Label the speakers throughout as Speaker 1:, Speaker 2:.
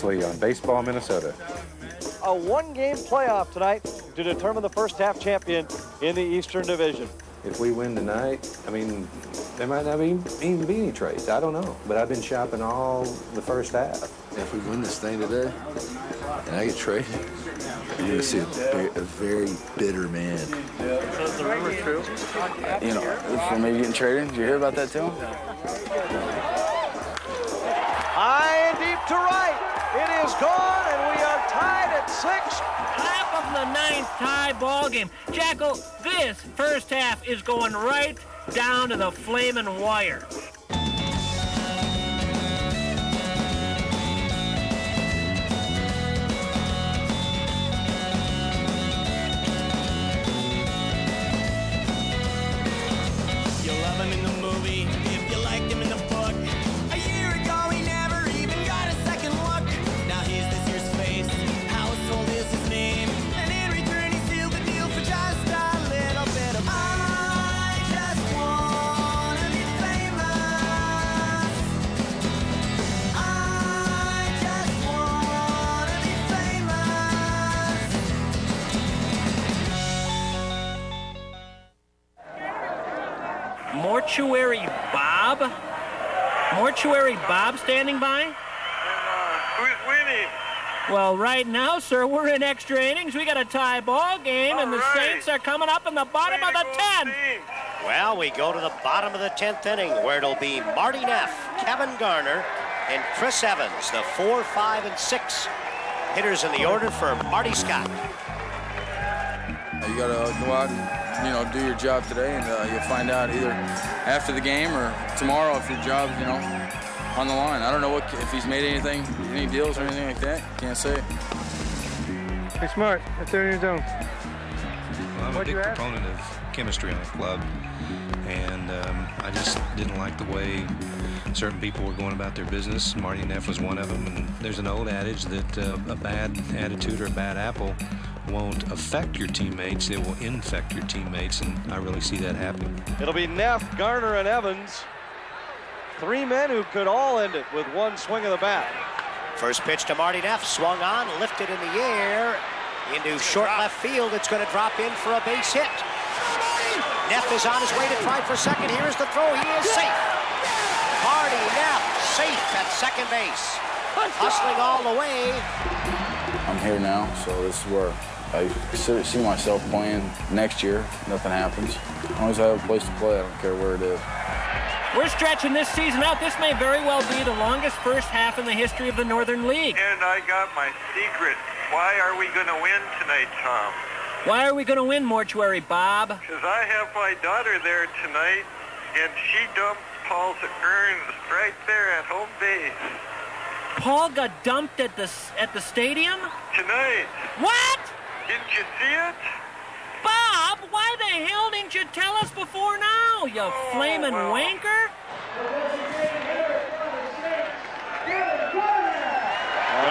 Speaker 1: On Baseball Minnesota.
Speaker 2: A one-game playoff tonight to determine the first half champion in the Eastern Division.
Speaker 1: If we win tonight, I mean, there might not even be any trades. I don't know. But I've been shopping all the first half.
Speaker 3: If we win this thing today and I get traded, you're going to see a very bitter man.
Speaker 4: Is the rumor true?
Speaker 5: You know, for me getting traded, did you hear about that too?
Speaker 2: High and deep to right. It is gone, and we are tied at 6.
Speaker 4: Top of the ninth tie ball game. Jacko, this first half is going right down to the flaming wire.
Speaker 6: You love him in the movie, if you liked him in the book. A year ago he never even got a second look. Now he's this year's face, household is his name. And in return he sealed the deal for just a little bit of I just wanna be famous. I just wanna be famous.
Speaker 4: Mortuary Bob? Mortuary Bob standing by?
Speaker 7: Who's winning?
Speaker 4: Well, right now, sir, we're in extra innings. We got a tie ball game, and the Saints are coming up in the bottom of the 10th.
Speaker 8: Well, we go to the bottom of the 10th inning, where it'll be Marty Neff, Kevin Garner, and Chris Evans, the 4, 5, and 6 hitters in the order for Marty Scott.
Speaker 5: You got to go out and, you know, do your job today, and you'll find out either after the game or tomorrow if your job's, you know, on the line. I don't know if he's made any deals or anything like that. Can't say.
Speaker 9: Hey, Smart, let's turn your zone.
Speaker 10: Well, I'm a big proponent of chemistry on the club, and I just didn't like the way certain people were going about their business. Marty Neff was one of them, and there's an old adage that a bad attitude or a bad apple won't affect your teammates, it will infect your teammates, and I really see that happening.
Speaker 2: It'll be Neff, Garner, and Evans. 3 men who could all end it with one swing of the bat.
Speaker 8: First pitch to Marty Neff, swung on, lifted in the air, into short left field. It's going to drop in for a base hit. Neff is on his way to try for second. Here's the throw. He is safe. Marty Neff safe at second base. Hustling all the way.
Speaker 5: I'm here now, so this is where I see myself playing next year. Nothing happens. As long as I have a place to play, I don't care where it is.
Speaker 4: We're stretching this season out. This may very well be the longest first half in the history of the Northern League.
Speaker 7: And I got my secret. Why are we going to win tonight, Tom?
Speaker 4: Why are we going to win, Mortuary Bob?
Speaker 7: Because I have my daughter there tonight, and she dumped Paul Earns right there at home base.
Speaker 4: Paul got dumped at the stadium?
Speaker 7: Tonight.
Speaker 4: What?
Speaker 7: Didn't you see it?
Speaker 4: Bob, why the hell didn't you tell us before now, you flaming wanker?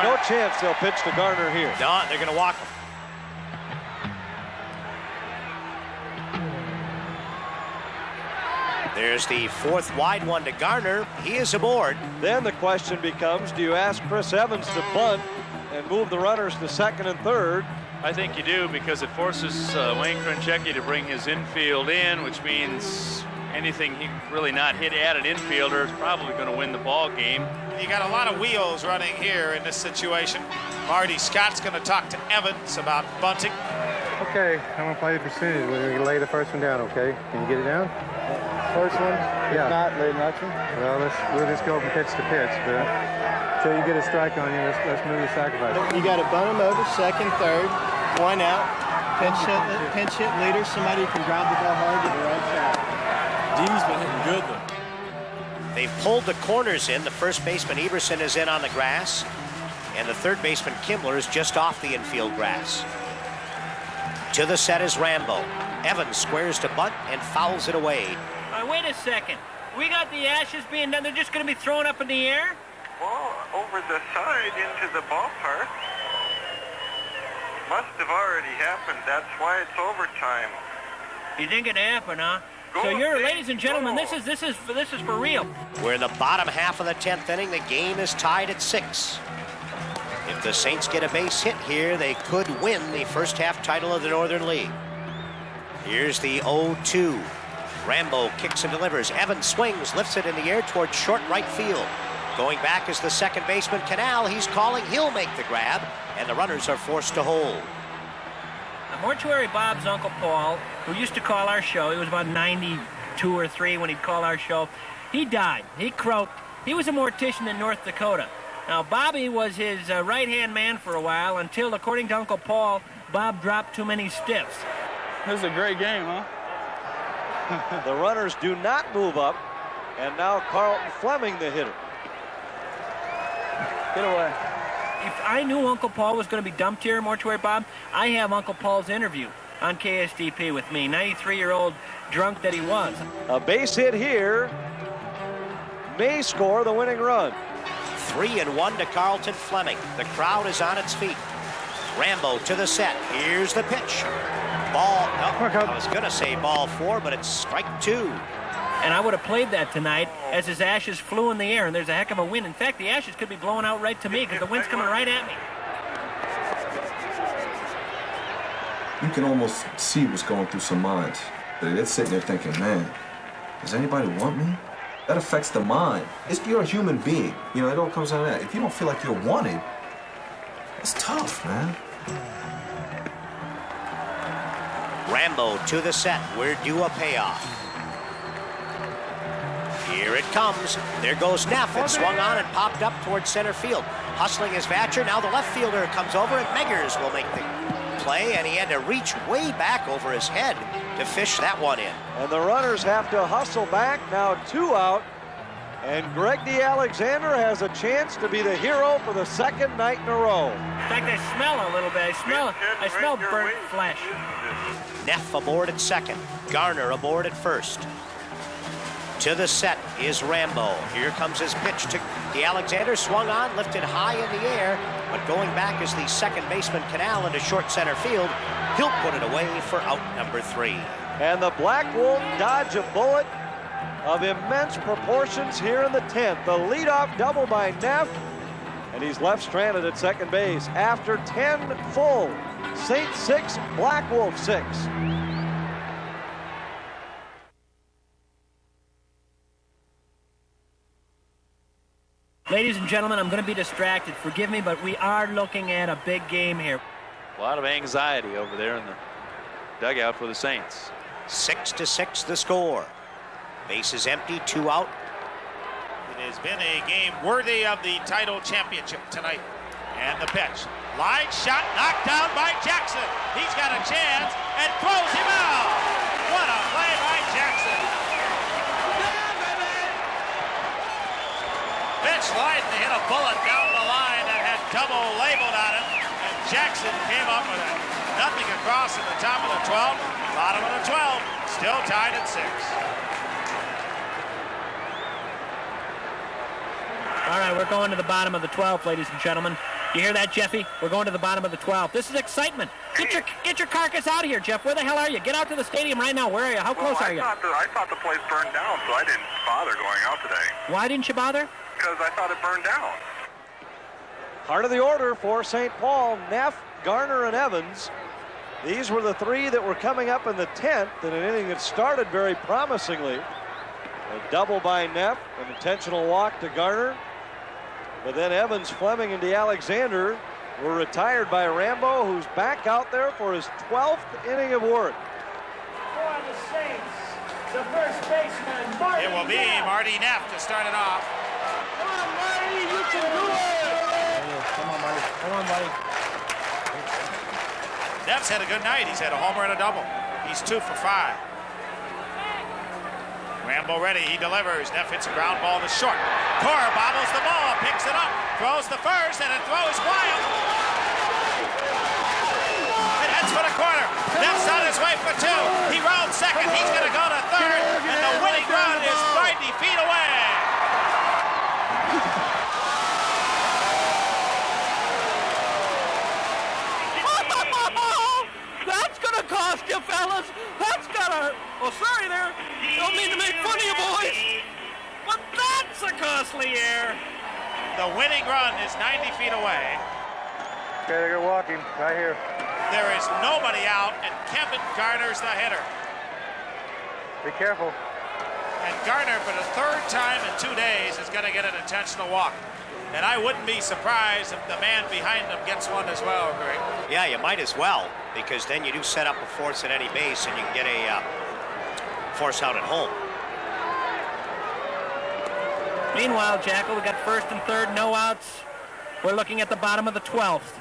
Speaker 2: No chance they'll pitch to Garner here.
Speaker 8: No, they're going to walk him. There's the fourth wide one to Garner. He is aboard.
Speaker 2: Then the question becomes, do you ask Chris Evans to bunt and move the runners to second and third?
Speaker 11: I think you do, because it forces Wayne Krunchecki to bring his infield in, which means anything he really not hit at an infielder is probably going to win the ball game.
Speaker 12: You got a lot of wheels running here in this situation. Marty Scott's going to talk to Evans about bunting.
Speaker 9: Okay, I'm going to play the percentage. We're going to lay the first one down, okay? Can you get it down? First one? Yeah. If not, lay the next one? Well, we'll just go from pitch to pitch, but until you get a strike on you, let's move the sacrifice.
Speaker 13: You got to bunt him over, second, third, 1 out. Pinch hit leader, somebody who can drive the ball hard to the right side.
Speaker 11: D's been hitting good, though.
Speaker 8: They've pulled the corners in. The first baseman, Everson, is in on the grass. And the third baseman, Kimmler, is just off the infield grass. To the set is Rambo. Evans squares to bunt and fouls it away.
Speaker 4: Wait a second. We got the ashes being done. They're just going to be thrown up in the air?
Speaker 7: Well, over the side into the ballpark. Must have already happened. That's why it's overtime.
Speaker 4: You think it happened, huh? So you're, ladies and gentlemen, this is for real.
Speaker 8: We're in the bottom half of the 10th inning. The game is tied at 6. If the Saints get a base hit here, they could win the first half title of the Northern League. Here's the 0-2. Rambo kicks and delivers. Evans swings, lifts it in the air towards short right field. Going back is the second baseman, Canal. He's calling, he'll make the grab, and the runners are forced to hold.
Speaker 4: Mortuary Bob's Uncle Paul, who used to call our show, he was about 92 or 3 when he'd call our show, he died. He croaked. He was a mortician in North Dakota. Now, Bobby was his right-hand man for a while until, according to Uncle Paul, Bob dropped too many stiffs.
Speaker 14: This is a great game, huh?
Speaker 2: The runners do not move up, and now Carlton Fleming, the hitter.
Speaker 14: Get away.
Speaker 4: If I knew Uncle Paul was going to be dumped here, Mortuary Bob, I have Uncle Paul's interview on KSTP with me, 93-year-old drunk that he was.
Speaker 2: A base hit here may score the winning run.
Speaker 8: 3-1 to Carlton Fleming. The crowd is on its feet. Rambo to the set. Here's the pitch. Ball, no, I was going to say ball 4, but it's strike 2.
Speaker 4: And I would have played that tonight as his ashes flew in the air, and there's a heck of a wind. In fact, the ashes could be blowing out right to me because the wind's coming right at me.
Speaker 3: You can almost see what's going through some minds. They're sitting there thinking, man, does anybody want me? That affects the mind. You're a human being. You know, it all comes down to that. If you don't feel like you're wanted, it's tough, man.
Speaker 8: Rambo to the set. We're due a payoff. Here it comes. There goes Neff. It swung on and popped up towards center field. Hustling is Vatcher. Now the left fielder comes over, and Meggers will make the play, and he had to reach way back over his head to fish that one in.
Speaker 2: And the runners have to hustle back. Now 2 out. And Greg DeAlexander has a chance to be the hero for the second night in a row.
Speaker 4: In fact, I smell a little bit. I smell burnt flesh.
Speaker 8: Neff aboard at second. Garner aboard at first. To the set is Rambo. Here comes his pitch to DeAlexander. Swung on, lifted high in the air, but going back is the second baseman Canal into short center field. He'll put it away for out number 3.
Speaker 2: And the Black Wolf dodge a bullet of immense proportions here in the 10th. The leadoff double by Neff, and he's left stranded at second base after 10 full. Saints 6, Black Wolf 6.
Speaker 4: Ladies and gentlemen, I'm going to be distracted. Forgive me, but we are looking at a big game here.
Speaker 11: A lot of anxiety over there in the dugout for the Saints.
Speaker 8: 6-6 the score. Base is empty, 2 out.
Speaker 12: It has been a game worthy of the title championship tonight. And the pitch. Line shot knocked down by Jackson. He's got a chance and throws him out. What a play by Jackson. Pitch line to hit a bullet down the line that had double labeled on him. And Jackson came up with it. Nothing across at the top of the 12th. Bottom of the 12th. Still tied at 6.
Speaker 4: All right, we're going to the bottom of the 12th, ladies and gentlemen. You hear that, Jeffy? We're going to the bottom of the 12th. This is excitement. Get your carcass out of here, Jeff. Where the hell are you? Get out to the stadium right now. Where are you? How close are you?
Speaker 7: I thought the place burned down, so I didn't bother going out today.
Speaker 4: Why didn't you bother?
Speaker 7: Because I thought it burned down.
Speaker 2: Heart of the order for St. Paul, Neff, Garner, and Evans. These were the 3 that were coming up in the 10th in an inning that started very promisingly. A double by Neff, an intentional walk to Garner. But then Evans, Fleming, and DeAlexander were retired by Rambo, who's back out there for his 12th inning of work.
Speaker 4: For the Saints, the first baseman, Marty.
Speaker 12: It will be Marty Neff to start it off.
Speaker 4: Come on, Marty, you can do it.
Speaker 13: Come on, Marty.
Speaker 4: Come on, buddy.
Speaker 12: Neff's had a good night. He's had a homer and a double. He's 2 for 5. Rambo ready, he delivers. Neff hits a ground ball to short. Cora bobbles the ball, picks it up, throws the first, and it throws wild. It heads for the corner. Neff's on his way for 2. He rounds second. He's going to go to third, and the winning run is 90 feet away.
Speaker 4: That's gonna cost you, fellas. That's gonna. Oh, sorry there. Don't mean to make fun of you, boys. But that's a costly error.
Speaker 12: The winning run is 90 feet away.
Speaker 9: Okay, they're gonna walk him right here.
Speaker 12: There is nobody out, and Kevin Garner's the hitter.
Speaker 9: Be careful.
Speaker 12: And Garner, for the third time in 2 days, is going to get an intentional walk. And I wouldn't be surprised if the man behind him gets one as well, Greg.
Speaker 8: Yeah, you might as well, because then you do set up a force at any base, and you can get a force out at home.
Speaker 4: Meanwhile, Jackal, we got first and third, no outs. We're looking at the bottom of the 12th.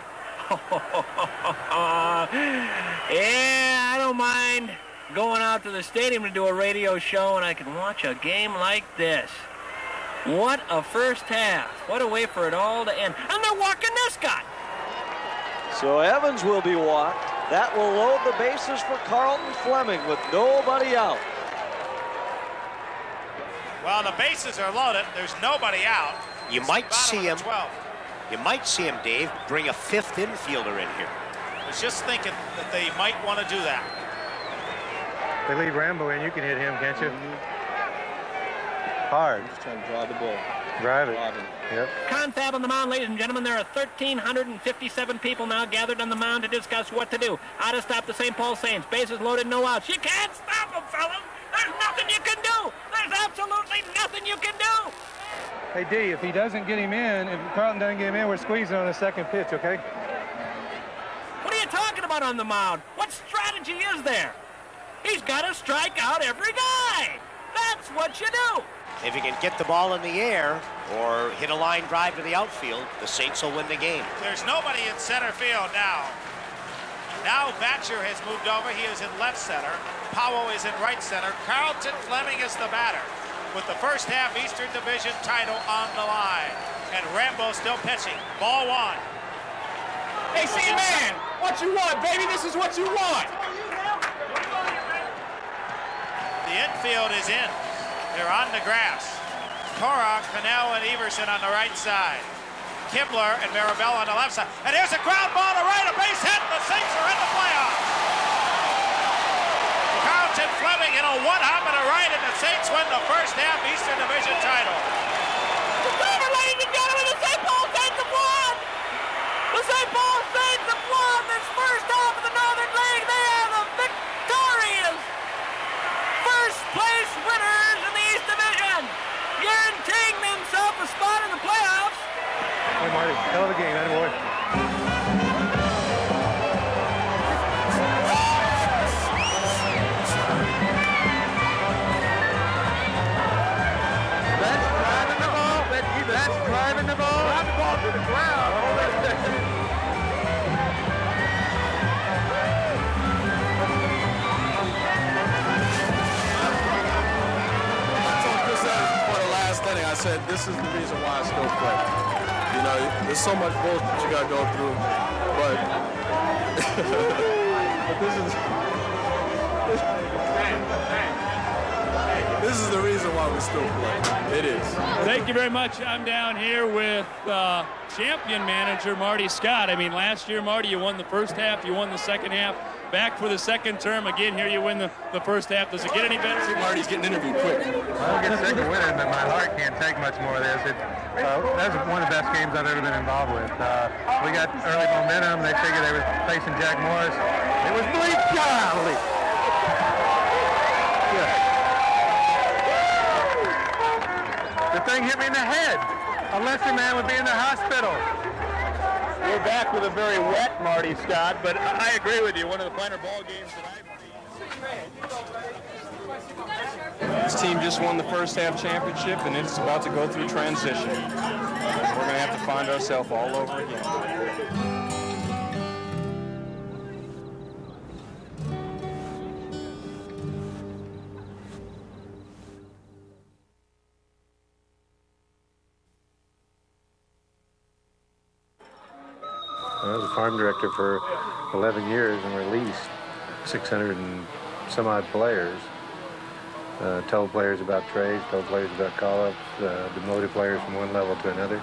Speaker 4: Yeah, I don't mind going out to the stadium to do a radio show, and I can watch a game like this. What a first half. What a way for it all to end. And they're walking this guy.
Speaker 2: So Evans will be walked. That will load the bases for Carlton Fleming with nobody out.
Speaker 12: Well, the bases are loaded. There's nobody out.
Speaker 8: You might see him. You might see him, Dave, bring a fifth infielder in here.
Speaker 12: I was just thinking that they might want to do that.
Speaker 9: They leave Rambo in, you can hit him, can't you? Hard.
Speaker 13: Just trying to draw the ball.
Speaker 9: Drive it. Yep.
Speaker 4: Confab on the mound, ladies and gentlemen. There are 1,357 people now gathered on the mound to discuss what to do. How to stop the St. Paul Saints. Bases loaded, no outs. You can't stop them, fellas. There's nothing you can do. There's absolutely nothing you can do.
Speaker 9: Hey, D, if he doesn't get him in, if Carlton doesn't get him in, we're squeezing on the second pitch, okay?
Speaker 4: What are you talking about on the mound? What strategy is there? He's got to strike out every guy. That's what you do.
Speaker 8: If he can get the ball in the air or hit a line drive to the outfield, the Saints will win the game.
Speaker 12: There's nobody in center field now. Now Batcher has moved over. He is in left center. Powell is in right center. Carlton Fleming is the batter with the first half Eastern Division title on the line. And Rambo still pitching. Ball one.
Speaker 15: Hey, see, man, what you want, baby? This is what you want.
Speaker 12: The infield is in. They're on the grass. Korach, Cannell, and Everson on the right side. Kibler and Marabella on the left side. And here's a ground ball to right, a base hit. The Saints are in the playoffs. Carlton Fleming in a one-hop and a right, and the Saints win the first half Eastern Division title.
Speaker 4: Ladies and gentlemen, the St. Paul Saints have won. The St. Paul Saints have won this first half of the Northern League. They are the victorious first place winners in the East Division, guaranteeing themselves a spot in the playoffs.
Speaker 9: Hey, Marty, hell of a game, that boy.
Speaker 15: That's driving the ball. That's driving the ball. Drive the ball to the ground.
Speaker 16: I said, this is the reason why I still play. You know, there's so much bullshit you got to go through, but, but this is the reason why we still play. It is.
Speaker 11: Thank you very much. I'm down here with champion manager Marty Scott. I mean, last year, Marty, you won the first half, you won the second half. Back for the second term. Again, here you win the first half. Does it get any better?
Speaker 16: See, Marty's getting interviewed quick.
Speaker 9: I don't get sick of winning, but my heart can't take much more of this. That's one of the best games I've ever been involved with. We got early momentum. They figured they were facing Jack Morris. It was bleak, golly. Yeah. The thing hit me in the head. A lesser man would be in the hospital.
Speaker 15: We're back with a very wet Marty Scott, but I agree with you. One of the finer ball games that I've seen.
Speaker 16: This team just won the first half championship, and it's about to go through transition. We're going to have to find ourselves all over again.
Speaker 9: I was a farm director for 11 years and released 600 and some odd players. Told players about trades, told players about call-ups, demoted players from one level to another.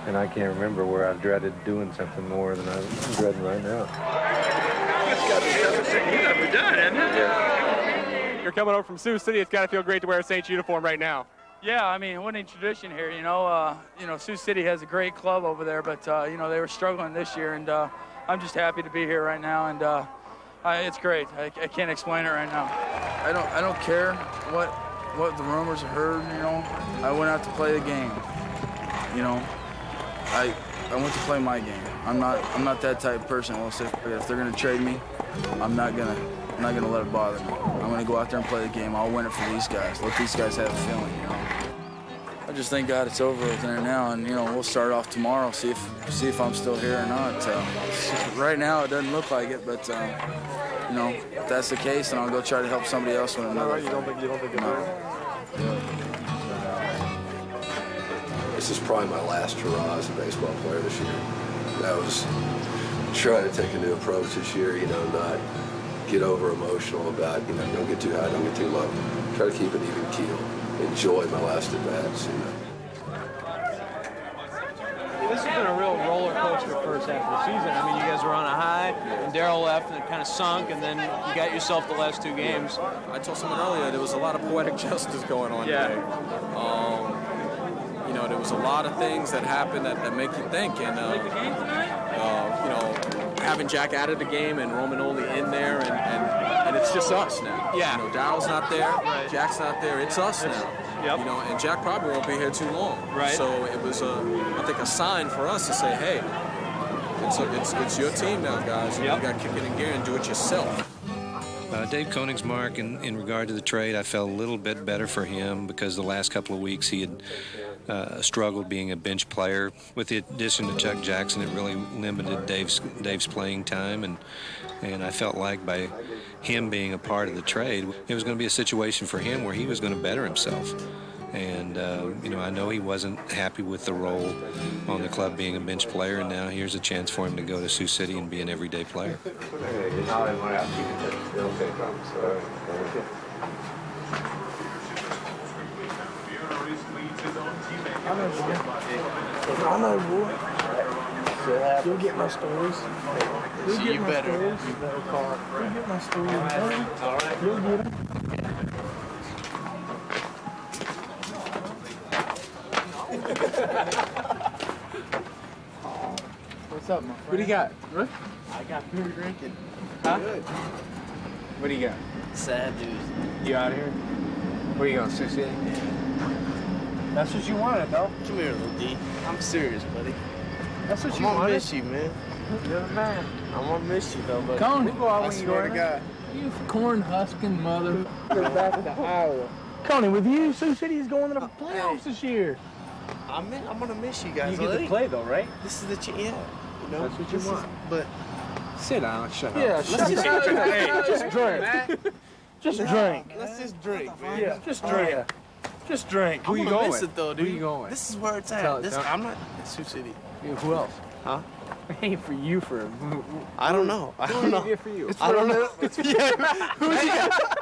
Speaker 9: And I can't remember where I've dreaded doing something more than I'm dreading right now.
Speaker 15: That's got to be the toughest thing you've ever done, isn't it?
Speaker 9: Yeah.
Speaker 17: You're coming over from Sioux City. It's got to feel great to wear a Saints uniform right now.
Speaker 11: Yeah, I mean, winning tradition here, you know, Sioux City has a great club over there, but, you know, they were struggling this year, and I'm just happy to be here right now, and it's great. I can't explain it right now.
Speaker 5: I don't care what the rumors heard, you know. I went out to play the game, you know. I went to play my game. I'm not that type of person. Well, if they're gonna trade me, I'm not gonna let it bother me. I'm gonna go out there and play the game. I'll win it for these guys. Let these guys have a feeling, you know. I just thank God it's over with there now, and you know we'll start off tomorrow. See if I'm still here or not. Right now it doesn't look like it, but you know if that's the case, then I'll go try to help somebody else win another.
Speaker 3: You don't think This is probably my last hurrah as a baseball player this year. I was trying to take a new approach this year, you know, not get over emotional about, you know, don't get too high, don't get too low. Try to keep an even keel. Enjoy my last at-bats, you know.
Speaker 17: This has been a real roller coaster first half of the season. I mean, you guys were on a high, and Darryl left, and it kind of sunk, and then you got yourself the last two games.
Speaker 18: I told someone earlier there was a lot of poetic justice going on today. You know, there was a lot of things that happened that make you think, and you know, having Jack out of the game and Roman only in there, and it's just us now. Yeah. You know, Darryl's not there, Jack's not there. It's us now. Yep. You know, and Jack probably won't be here too long. Right. So it was, I think, a sign for us to say, hey, it's your team now, guys. You got to kick it in gear and do it yourself.
Speaker 10: Dave Koenigsmark, in regard to the trade, I felt a little bit better for him because the last couple of weeks he had struggled being a bench player. With the addition to Chuck Jackson, it really limited Dave's playing time, and I felt like by him being a part of the trade, it was going to be a situation for him where he was going to better himself. And, you know, I know he wasn't happy with the role on the club being a bench player, and now here's a chance for him to go to Sioux City and be an everyday player.
Speaker 19: I know, boy. You'll get my stories. You'll get my stories. You'll get my stories. All right. You'll get them.
Speaker 13: What's up, my friend?
Speaker 19: What do you got?
Speaker 13: What? I got beer drinking.
Speaker 19: Huh?
Speaker 13: Good.
Speaker 19: What do you got?
Speaker 13: Sad news.
Speaker 19: You out here? Where you going, Sioux City? That's what you wanted, though.
Speaker 13: Come here, little D. I'm serious, buddy.
Speaker 19: That's what
Speaker 13: I'm
Speaker 19: you wanted.
Speaker 13: gonna miss you, man.
Speaker 19: You're the man.
Speaker 13: I'm gonna miss you, though, buddy.
Speaker 19: Coney, go out
Speaker 13: I
Speaker 19: when you
Speaker 13: swear
Speaker 19: go
Speaker 13: to God.
Speaker 19: You corn husking mother. Go back to Iowa. Coney, with you, Sioux City is going to the playoffs this year.
Speaker 13: I'm gonna miss you guys.
Speaker 19: You get to play, though, right?
Speaker 13: This is the yeah. You know,
Speaker 19: that's what you want.
Speaker 13: But
Speaker 19: sit down, shut
Speaker 13: yeah,
Speaker 19: up.
Speaker 13: shut up.
Speaker 19: Hey, just drink. Just drink.
Speaker 13: Let's just drink, man.
Speaker 19: Yeah, just drink. Yeah. Just drink.
Speaker 13: Who
Speaker 19: you
Speaker 13: gonna
Speaker 19: going?
Speaker 13: Miss it though, dude.
Speaker 19: Who you going?
Speaker 13: This is where it's at.
Speaker 19: Tell
Speaker 13: This,
Speaker 19: it,
Speaker 13: I'm not in Sioux City.
Speaker 19: Yeah, who else?
Speaker 13: Huh?
Speaker 19: Ain't for you.
Speaker 13: I don't know. I don't know.
Speaker 19: For you.
Speaker 13: I don't know. Who you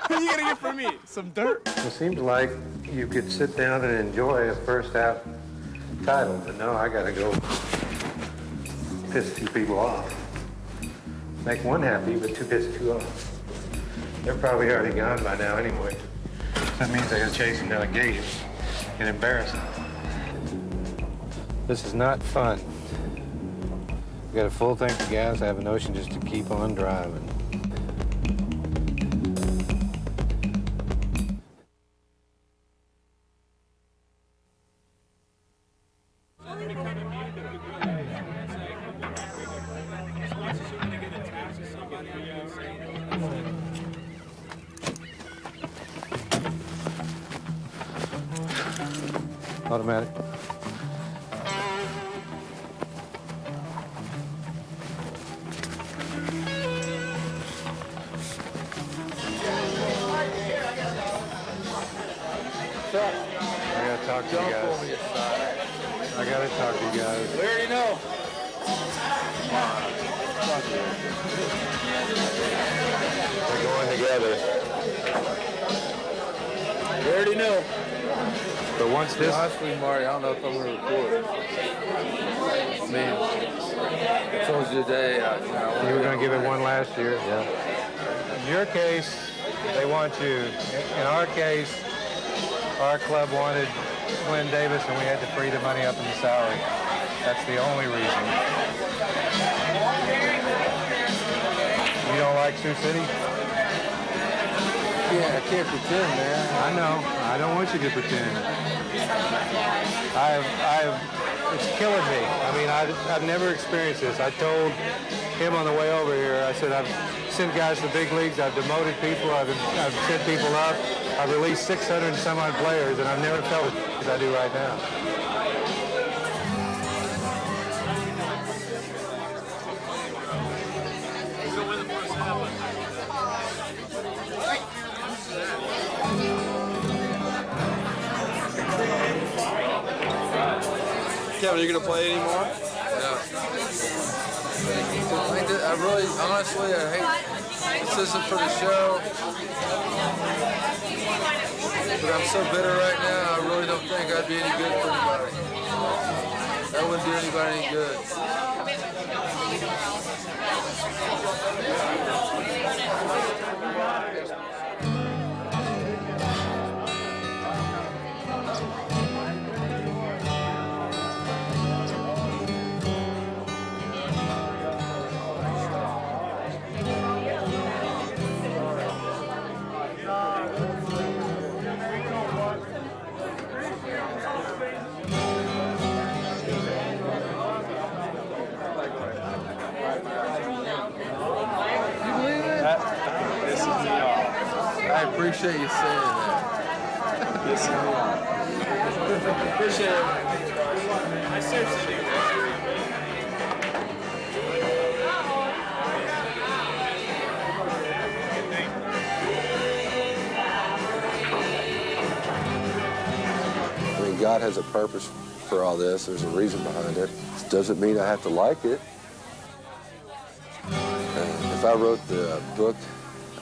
Speaker 13: gonna get for me? Some dirt?
Speaker 9: It seems like you could sit down and enjoy a first half title, but no, I gotta go piss two people off. Make one happy, but piss two off. They're probably already gone by now anyway. That means they are chasing down a gate and embarrassing. This is not fun. We got a full tank of gas. I have a notion just to keep on driving. Automatic. I gotta talk to you guys. I gotta talk to you guys.
Speaker 13: We already know.
Speaker 9: We're going together.
Speaker 13: We already know.
Speaker 9: But once this...
Speaker 5: Honestly, Marty, I don't know if I'm going to record. I mean, I told you today,
Speaker 9: you were going to give it one last year. Yeah. In your case, they want you. In our case, Our club wanted Glenn Davis, and we had to free the money up in the salary. That's the only reason. You don't like Sioux City? Yeah, I can't pretend, man. I know. I don't want you to pretend. It's killing me. I mean, I've never experienced this. I told him on the way over here, I said, I've sent guys to the big leagues, I've demoted people, I've sent people up, I've released 600 and some odd players, and I've never felt it as I do right now.
Speaker 20: Kevin, are you going to play anymore?
Speaker 21: Yeah. I really, honestly, I hate this isn't for the show. But I'm so bitter right now, I really don't think I'd be any good for anybody. That wouldn't do anybody any good. I appreciate you saying that.
Speaker 20: Appreciate it. I seriously do.
Speaker 21: I mean, God has a purpose for all this. There's a reason behind it. Doesn't mean I have to like it. If I wrote the book,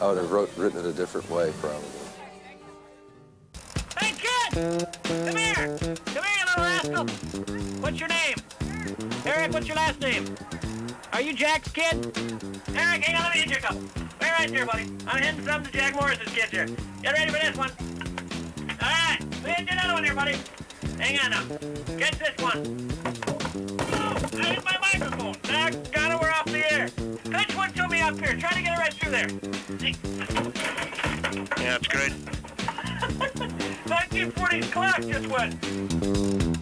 Speaker 21: I would have written it a different way, probably.
Speaker 4: Hey, kid! Come here! Come here, you little rascal! What's your name? Eric, what's your last name? Are you Jack's kid? Eric, hang on, let me hit you a couple. Wait right there, buddy. I'm hitting some to Jack Morris's kids here. Get ready for this one. All right, let me hit you another one here, buddy. Hang on now. Catch this one. Oh, I hit my microphone. Now, got it, we're off the air. Pitch one to me up here. Try to get it right through there. Yeah, that's great. 1940s clock just went.